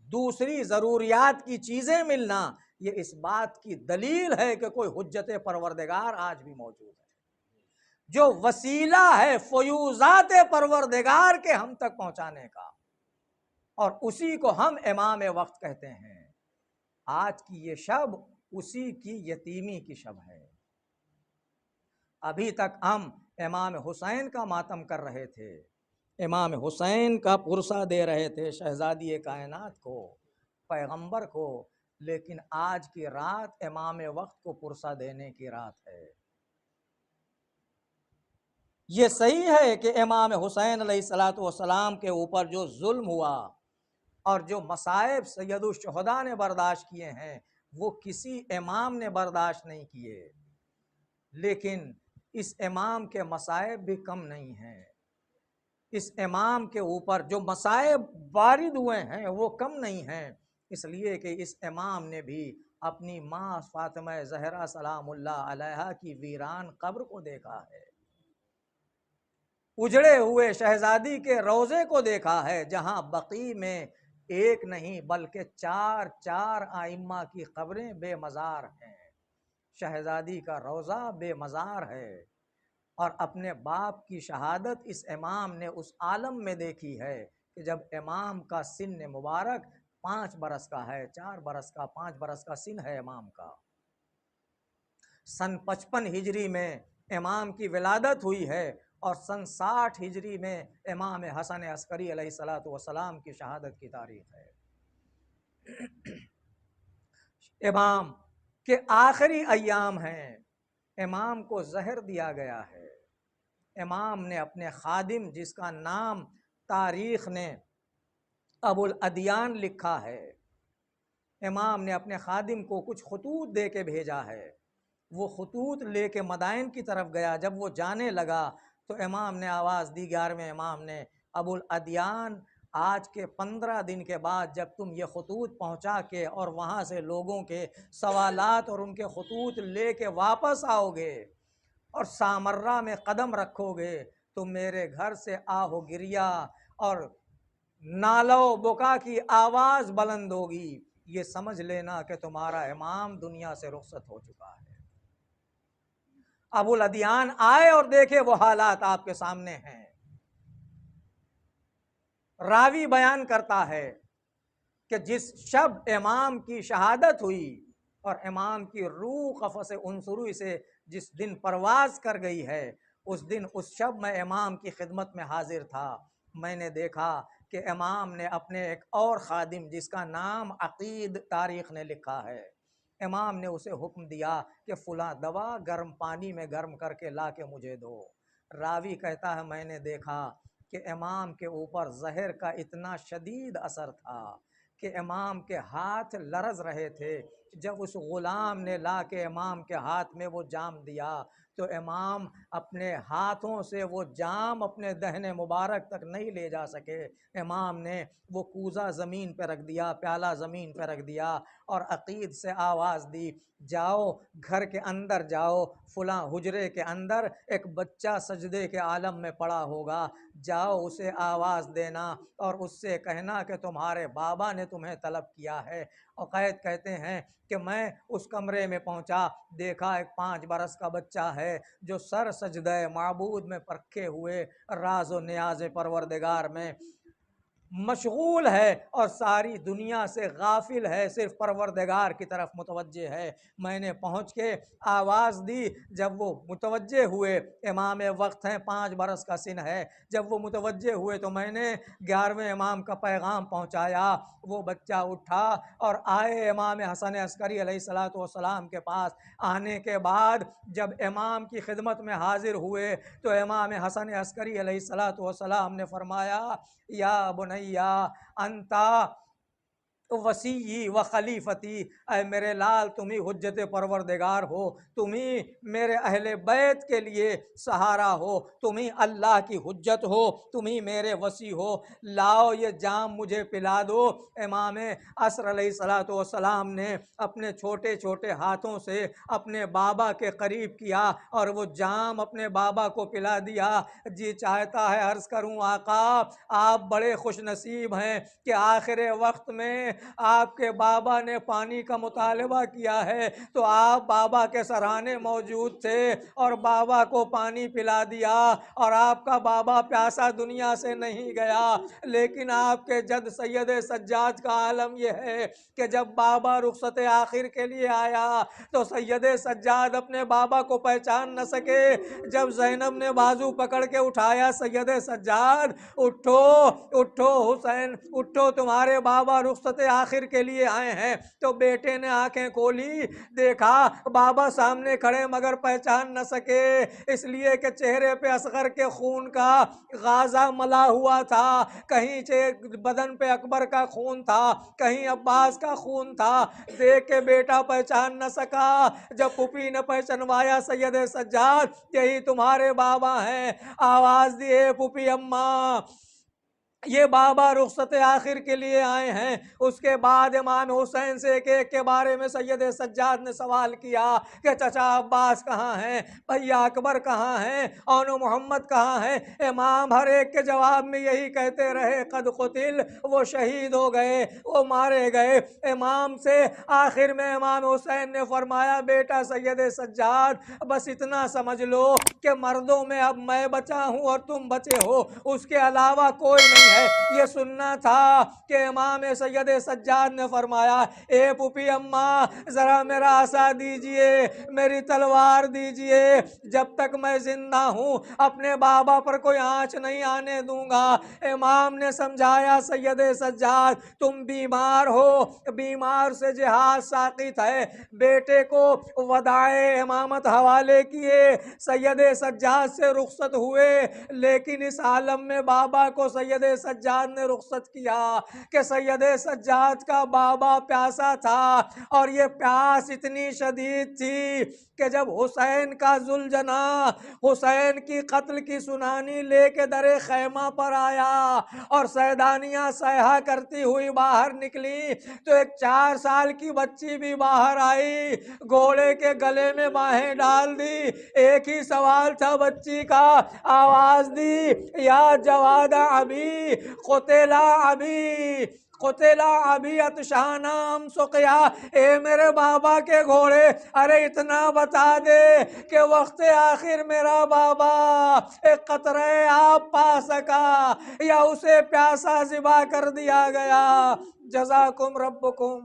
دوسری ضروریات کی چیزیں ملنا، یہ اس بات کی دلیل ہے کہ کوئی حجت پروردگار آج بھی موجود ہے جو وسیلہ ہے فیوزات پروردگار کے ہم تک پہنچانے کا، اور اسی کو ہم امام وقت کہتے ہیں. آج کی یہ شب اسی کی یتیمی کی شب ہے. ابھی تک ہم امام حسین کا ماتم کر رہے تھے، امام حسین کا پرسہ دے رہے تھے، شہزادی کائنات کو، پیغمبر کو، لیکن آج کی رات امام وقت کو پرسہ دینے کی رات ہے. یہ صحیح ہے کہ امام حسین علیہ السلام کے اوپر جو ظلم ہوا اور جو مصائب سید الشہداء نے برداشت کیے ہیں وہ کسی امام نے برداشت نہیں کیے، لیکن اس امام کے مصائب بھی کم نہیں ہیں. اس امام کے اوپر جو مصائب وارد ہوئے ہیں وہ کم نہیں ہیں، اس لیے کہ اس امام نے بھی اپنی ماں فاطمہ زہرا سلام اللہ علیہا کی ویران قبر کو دیکھا ہے، اجڑے ہوئے شہزادی کے روضے کو دیکھا ہے جہاں بقیع میں ایک نہیں بلکہ 4 ائمہ کی قبریں بے مزار ہیں. شہزادی کا روضہ بے مزار ہے، اور اپنے باپ کی شہادت اس امام نے اس عالم میں دیکھی ہے کہ جب امام کا سن مبارک 5 برس کا ہے، 4 برس کا، 5 برس کا سن ہے امام کا. سن 55 ہجری میں امام کی ولادت ہوئی ہے اور سن 60 ہجری میں امام حسن عسکری علیہ الصلوۃ والسلام کی شہادت کی تاریخ ہے۔ امام کے آخری ایام ہیں، امام کو زہر دیا گیا ہے۔ امام نے اپنے خادم، جس کا نام تاریخ نے ابو الادیان لکھا ہے، امام نے اپنے خادم کو کچھ خطوط دے کے بھیجا ہے۔ وہ خطوط لے کے مدائن کی طرف گیا، جب وہ جانے لگا تو امام نے آواز دی، 11ویں امام نے، ابو الادیان آج کے 15 دن کے بعد جب تم یہ خطوط پہنچا کے اور وہاں سے لوگوں کے سوالات اور ان کے خطوط لے کے واپس آؤ گے اور سامرہ میں قدم رکھو گے تو میرے گھر سے آہو گریا اور نالو بکا کی آواز بلند ہوگی، یہ سمجھ لینا کہ تمہارا امام دنیا سے رخصت ہو چکا ہے۔ ابو الادیان آئے اور دیکھے وہ حالات آپ کے سامنے ہیں۔ راوی بیان کرتا ہے کہ جس شب امام کی شہادت ہوئی اور امام کی روح قفص عنصری سے جس دن پرواز کر گئی ہے، اس شب میں امام کی خدمت میں حاضر تھا۔ میں نے دیکھا کہ امام نے اپنے ایک اور خادم، جس کا نام عقید تاریخ نے لکھا ہے، امام نے اسے حکم دیا کہ فلاں دوا گرم پانی میں گرم کر کے لا کے مجھے دو۔ راوی کہتا ہے میں نے دیکھا کہ امام کے اوپر زہر کا اتنا شدید اثر تھا کہ امام کے ہاتھ لرز رہے تھے۔ جب اس غلام نے لا کے امام کے ہاتھ میں وہ جام دیا تو امام اپنے ہاتھوں سے وہ جام اپنے دہنے مبارک تک نہیں لے جا سکے۔ امام نے وہ کوزہ زمین پہ رکھ دیا، پیالہ زمین پہ رکھ دیا اور عقید سے آواز دی، جاؤ گھر کے اندر جاؤ، فلاں حجرے کے اندر ایک بچہ سجدے کے عالم میں پڑا ہوگا، جاؤ اسے آواز دینا اور اس سے کہنا کہ تمہارے بابا نے تمہیں طلب کیا ہے۔ عقید کہتے ہیں کہ میں اس کمرے میں پہنچا، دیکھا ایک 5 برس کا بچہ ہے جو سر سجدہ معبود میں رکھے ہوئے راز و نیاز پروردگار میں مشغول ہے اور ساری دنیا سے غافل ہے، صرف پروردگار کی طرف متوجہ ہے۔ میں نے پہنچ کے آواز دی، جب وہ متوجہ ہوئے، امام وقت ہیں، 5 برس کا سن ہے، جب وہ متوجہ ہوئے تو میں نے 11ویں امام کا پیغام پہنچایا۔ وہ بچہ اٹھا اور آئے امام حسن عسکری علیہ الصلوۃ والسلام کے پاس۔ آنے کے بعد جب امام کی خدمت میں حاضر ہوئے تو امام حسن عسکری علیہ الصلوۃ والسلام نے فرمایا، یا بنیا انتا وسیعی و خلیفتی، اے میرے لال تم ہی حجت پروردگار ہو، تم ہی میرے اہل بیت کے لیے سہارا ہو، تم ہی اللہ کی حجت ہو، تم ہی میرے وصی ہو، لاؤ یہ جام مجھے پلا دو۔ امام عصر علیہ الصلوۃ والسلام نے اپنے چھوٹے چھوٹے ہاتھوں سے اپنے بابا کے قریب کیا اور وہ جام اپنے بابا کو پلا دیا۔ جی چاہتا ہے عرض کروں آقا آپ بڑے خوش نصیب ہیں کہ آخر وقت میں آپ کے بابا نے پانی کا مطالبہ کیا ہے تو آپ بابا کے سرانے موجود تھے اور بابا کو پانی پلا دیا، اور آپ کا بابا پیاسا دنیا سے نہیں گیا۔ لیکن آپ کے جد سید سجاد کا عالم یہ ہے کہ جب بابا رخصت آخر کے لیے آیا تو سید سجاد اپنے بابا کو پہچان نہ سکے۔ جب زینب نے بازو پکڑ کے اٹھایا، سید سجاد اٹھو اٹھو حسین اٹھو، تمہارے بابا رخصت آخر کے لیے آئے ہیں، تو بیٹے نے آنکھیں کھولی، دیکھا بابا سامنے کھڑے مگر پہچان نہ سکے، اس لیے کہ چہرے پہ اصغر کے خون کا غازہ ملا ہوا تھا، کہیں بدن پہ اکبر کا خون تھا، کہیں عباس کا خون تھا، دیکھ کے بیٹا پہچان نہ سکا۔ جب پھوپھی نے پہچنوایا سید سجاد یہی تمہارے بابا ہیں، آواز دیے پھوپھی اماں یہ بابا رخصت آخر کے لیے آئے ہیں۔ اس کے بعد امام حسین سے ایک ایک کے بارے میں سید سجاد نے سوال کیا کہ چچا عباس کہاں ہیں، بھیا اکبر کہاں ہیں، اونو محمد کہاں ہیں۔ امام ہر ایک کے جواب میں یہی کہتے رہے، قد قتل، وہ شہید ہو گئے، وہ مارے گئے۔ امام سے آخر میں امام حسین نے فرمایا، بیٹا سید سجاد بس اتنا سمجھ لو کہ مردوں میں اب میں بچا ہوں اور تم بچے ہو، اس کے علاوہ کوئی نہیں ہے۔ ہے یہ سننا تھا کہ امام سید سجاد نے فرمایا اے پھوپھی اماں ذرا میرا عصا دیجئے، میری تلوار دیجئے، جب تک میں زندہ ہوں اپنے بابا پر کوئی آنچ نہیں آنے دوں گا۔ امام نے سمجھایا سید سجاد تم بیمار ہو، بیمار سے جہاد ساقط ہے، بیٹے کو وداع امامت حوالے کیے، سید سجاد سے رخصت ہوئے، لیکن اس عالم میں بابا کو سید سجاد نے رخصت کیا کہ سید سجاد کا بابا پیاسا تھا، اور یہ پیاس اتنی شدید تھی کہ جب حسین کا ذوالجناح حسین کی قتل کی سنانی لے کے در خیمہ پر آیا اور سیدانیاں سیاح کرتی ہوئی باہر نکلی تو ایک 4 سال کی بچی بھی باہر آئی، گھوڑے کے گلے میں باہیں ڈال دی، ایک ہی سوال تھا بچی کا، آواز دی یا جواد ابی قتلا ابی قتلا ابی اتشانام سقیا، اے میرے بابا کے گھوڑے ارے اتنا بتا دے کہ وقت آخر میرا بابا ایک قطرہ آپ پا سکا یا اسے پیاسا ذبح کر دیا گیا۔ جزاکم ربکم۔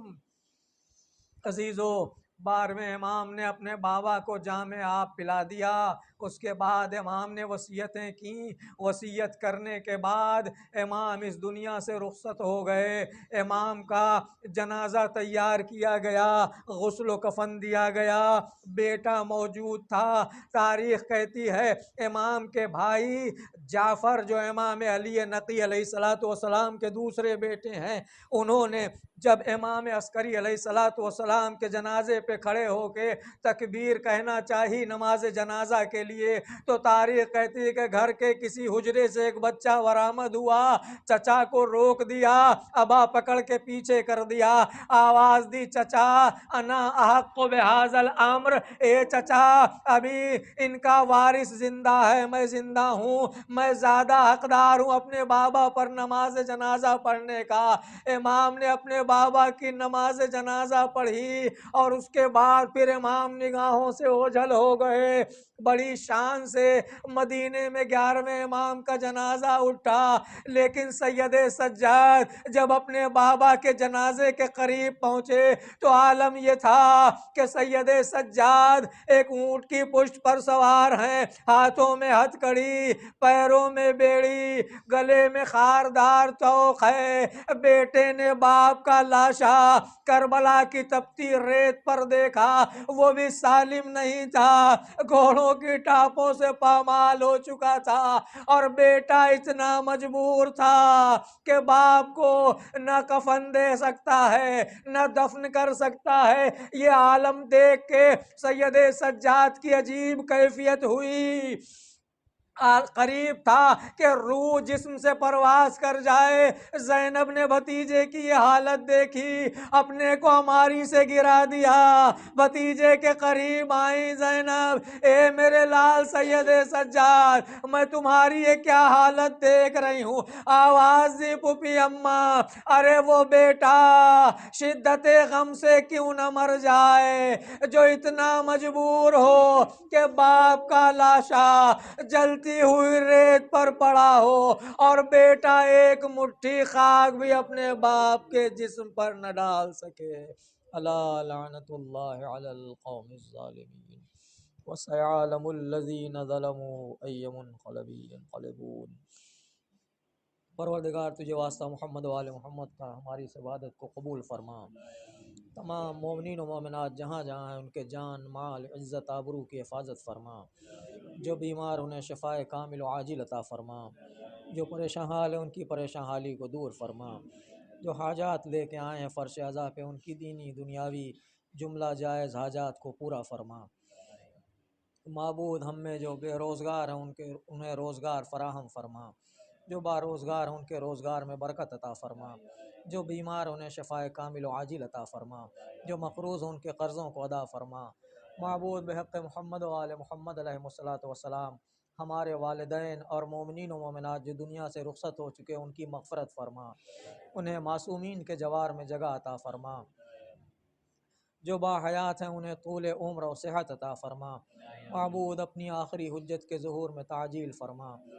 عزیزو، 12ویں امام نے اپنے بابا کو جام آب پلا دیا، اس کے بعد امام نے وصیتیں کی، وصیت کرنے کے بعد امام اس دنیا سے رخصت ہو گئے، امام کا جنازہ تیار کیا گیا، غسل و کفن دیا گیا، بیٹا موجود تھا، تاریخ کہتی ہے امام کے بھائی جعفر جو امام علی نقی علیہ السلام کے دوسرے بیٹے ہیں، انہوں نے جب امام عسکری علیہ السلام کے جنازے پہ کھڑے ہو کے تکبیر کہنا چاہی نماز جنازہ کے لیے تو تاریخ کہتی ہے کہ گھر کے کسی حجرے سے ایک بچہ برآمد ہوا، چچا کو روک دیا، ابا پکڑ کے پیچھے کر دیا، آواز دی چچا انا احق بہذا الامر، اے چچا ابھی ان کا وارث زندہ ہے، میں زندہ ہوں، میں زیادہ حقدار ہوں اپنے بابا پر نماز جنازہ پڑھنے کا۔ امام نے اپنے بابا کی نماز جنازہ پڑھی اور اس کے بعد پھر امام نگاہوں سے اوجھل ہو گئے، بڑی شان سے مدینے میں 11ویں امام کا جنازہ اٹھا، لیکن سید سجاد جب اپنے بابا کے جنازے کے قریب پہنچے تو عالم یہ تھا کہ سید سجاد ایک اونٹ کی پشت پر سوار ہیں، ہاتھوں میں ہتھکڑی، پیروں میں بیڑی، گلے میں خاردار توق ہے، بیٹے نے باپ کا لاشا کربلا کی تپتی ریت پر دیکھا، وہ بھی سالم نہیں تھا، گھوڑوں کی ٹاپوں سے پامال ہو چکا تھا، اور بیٹا اتنا مجبور تھا کہ باپ کو نہ کفن دے سکتا ہے نہ دفن کر سکتا ہے۔ یہ عالم دیکھ کے سید سجاد کی عجیب کیفیت ہوئی، قریب تھا کہ روح جسم سے پرواز کر جائے۔ زینب نے بھتیجے کی یہ حالت دیکھی، اپنے کو ہماری سے گرا دیا، بھتیجے کے قریب آئی زینب، اے میرے لال سید سجاد میں تمہاری یہ کیا حالت دیکھ رہی ہوں، آواز دی پھوپھی اماں ارے وہ بیٹا شدت غم سے کیوں نہ مر جائے جو اتنا مجبور ہو کہ باپ کا لاشا جلتی ہوئی ریت پر پڑا ہو اور بیٹا ایک مٹھی خاک بھی اپنے باپ کے جسم پر نہ ڈال سکے۔ الا لعنت اللہ علی القوم الظالمین وسيعلم الذين ظلموا أي منقلب ينقلبون۔ پروردگار تجھے واسطہ محمد و آل محمد کا ہماری اس عبادت کو قبول فرما، تمام مومنین و مومنات جہاں جہاں ہیں ان کے جان مال عزت آبرو کی حفاظت فرما، جو بیمار انہیں شفاء کامل و عاجل عطا فرما، جو پریشان حال ہے ان کی پریشان حالی کو دور فرما، جو حاجات لے کے آئے ہیں فرش عزا پہ ان کی دینی دنیاوی جملہ جائز حاجات کو پورا فرما۔ معبود ہم میں جو بے روزگار ہیں انہیں روزگار فراہم فرما، جو با روزگار ہیں ان کے روزگار میں برکت عطا فرما، جو بیمار انہیں شفاء کامل و عاجل عطا فرما، جو مقروض ہیں ان کے قرضوں کو ادا فرما۔ معبود بحق محمد و آل محمد علیہ الصلوۃ والسلام ہمارے والدین اور مومنین و مومنات جو دنیا سے رخصت ہو چکے ان کی مغفرت فرما، انہیں معصومین کے جوار میں جگہ عطا فرما، جو با حیات ہیں انہیں طول عمر و صحت عطا فرما۔ معبود اپنی آخری حجت کے ظہور میں تعجیل فرما۔